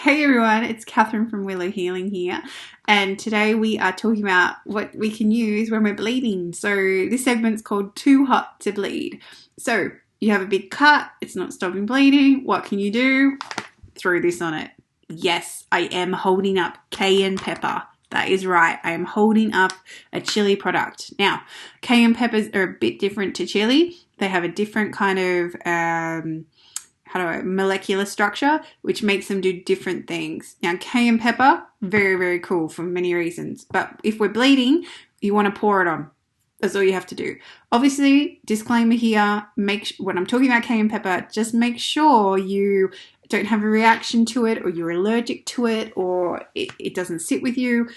Hey everyone, it's Catherine from Willow Healing here, and today we are talking about what we can use when we're bleeding. So this segment's called Too Hot to Bleed. So you have a big cut, it's not stopping bleeding. What can you do? Throw this on it. Yes, I am holding up cayenne pepper. That is right, I am holding up a chili product. Now, cayenne peppers are a bit different to chili. They have a different kind of molecular structure, which makes them do different things. Now, cayenne pepper, very, very cool for many reasons. But if we're bleeding, you want to pour it on. That's all you have to do. Obviously, disclaimer here, when I'm talking about cayenne pepper, just make sure you don't have a reaction to it or you're allergic to it or it doesn't sit with you.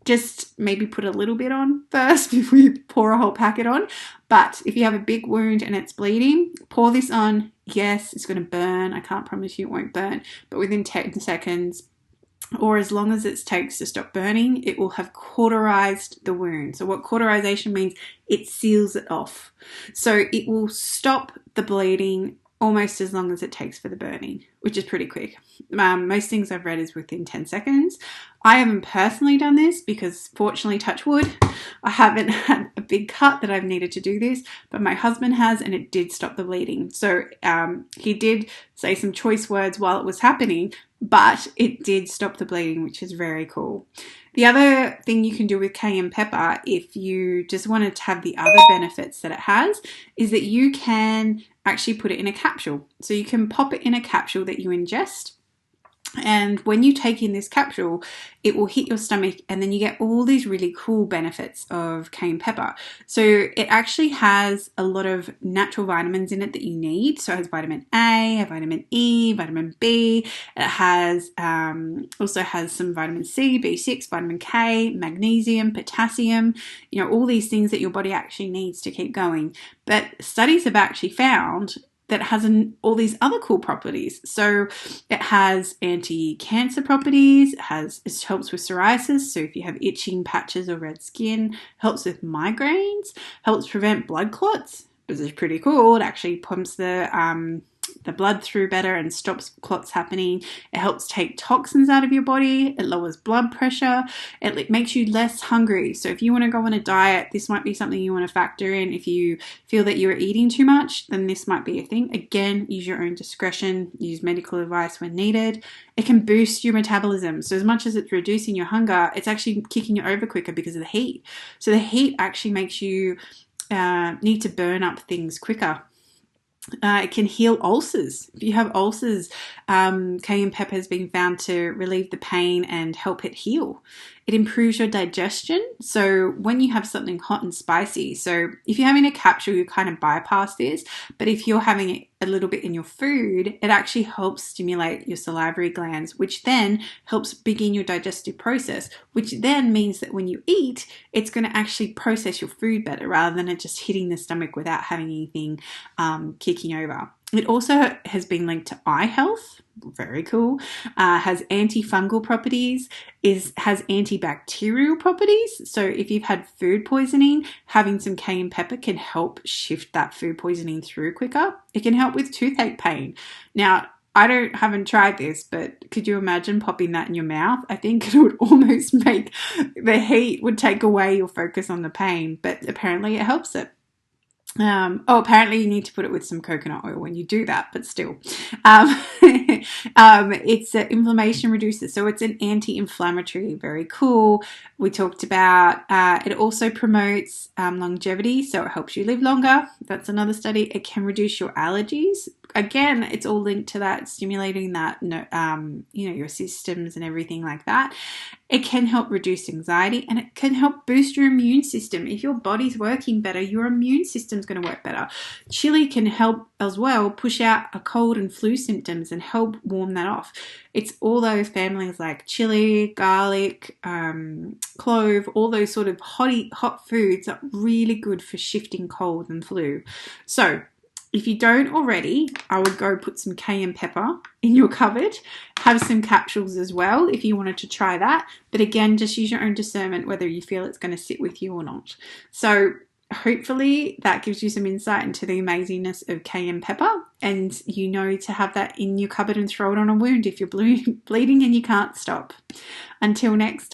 Just maybe put a little bit on first before you pour a whole packet on. But if you have a big wound and it's bleeding, pour this on. Yes, it's going to burn. I can't promise you it won't burn, but within 10 seconds or as long as it takes to stop burning, it will have cauterized the wound. So what cauterization means, it seals it off. So it will stop the bleeding almost as long as it takes for the burning, which is pretty quick. Most things I've read is within 10 seconds. I haven't personally done this because, fortunately, touch wood, I haven't had a big cut that I've needed to do this, but my husband has, and it did stop the bleeding. So he did say some choice words while it was happening, but it did stop the bleeding, which is very cool. The other thing you can do with cayenne pepper, if you just wanted to have the other benefits that it has, is that you can actually put it in a capsule. So you can pop it in a capsule that you ingest. And when you take in this capsule, it will hit your stomach and then you get all these really cool benefits of cayenne pepper. So it actually has a lot of natural vitamins in it that you need. So it has vitamin A, vitamin E, vitamin B. It has also has some vitamin C, B6, vitamin K, magnesium, potassium, all these things that your body actually needs to keep going. But studies have actually found that has all these other cool properties. So it has anti-cancer properties, it helps with psoriasis, so if you have itching patches or red skin, helps with migraines, helps prevent blood clots. This is pretty cool. It actually pumps the blood through better and stops clots happening. It helps take toxins out of your body. It lowers blood pressure. It makes you less hungry. So if you want to go on a diet, this might be something you want to factor in. If you feel that you're eating too much, then this might be a thing. Again, use your own discretion. Use medical advice when needed. It can boost your metabolism. So as much as it's reducing your hunger, it's actually kicking you over quicker because of the heat. So the heat actually makes you need to burn up things quicker. It can heal ulcers. If you have ulcers, cayenne pepper has been found to relieve the pain and help it heal. It improves your digestion. So when you have something hot and spicy, so if you're having a capsule, you kind of bypass this. But if you're having it a little bit in your food, it actually helps stimulate your salivary glands, which then helps begin your digestive process, which then means that when you eat, it's going to actually process your food better rather than it just hitting the stomach without having anything kicking over. It also has been linked to eye health. Very cool. Has antifungal properties, has antibacterial properties. So if you've had food poisoning, having some cayenne pepper can help shift that food poisoning through quicker. It can help with toothache pain. Now, I haven't tried this, but could you imagine popping that in your mouth? I think it would almost make the heat would take away your focus on the pain, but apparently it helps it. Apparently you need to put it with some coconut oil when you do that, but still. It's an inflammation reducer, so it's an anti-inflammatory, very cool. We talked about it also promotes longevity, so it helps you live longer. That's another study. It can reduce your allergies. Again, it's all linked to that, stimulating that, your systems and everything like that. It can help reduce anxiety and it can help boost your immune system. If your body's working better, your immune system's going to work better. Chili can help as well push out a cold and flu symptoms and help warm that off. It's all those families like chili, garlic, clove, all those sort of hot foods are really good for shifting cold and flu. So if you don't already, I would go put some cayenne pepper in your cupboard. Have some capsules as well if you wanted to try that. But again, just use your own discernment whether you feel it's going to sit with you or not. So hopefully that gives you some insight into the amazingness of cayenne pepper, and you know to have that in your cupboard and throw it on a wound if you're bleeding and you can't stop. Until next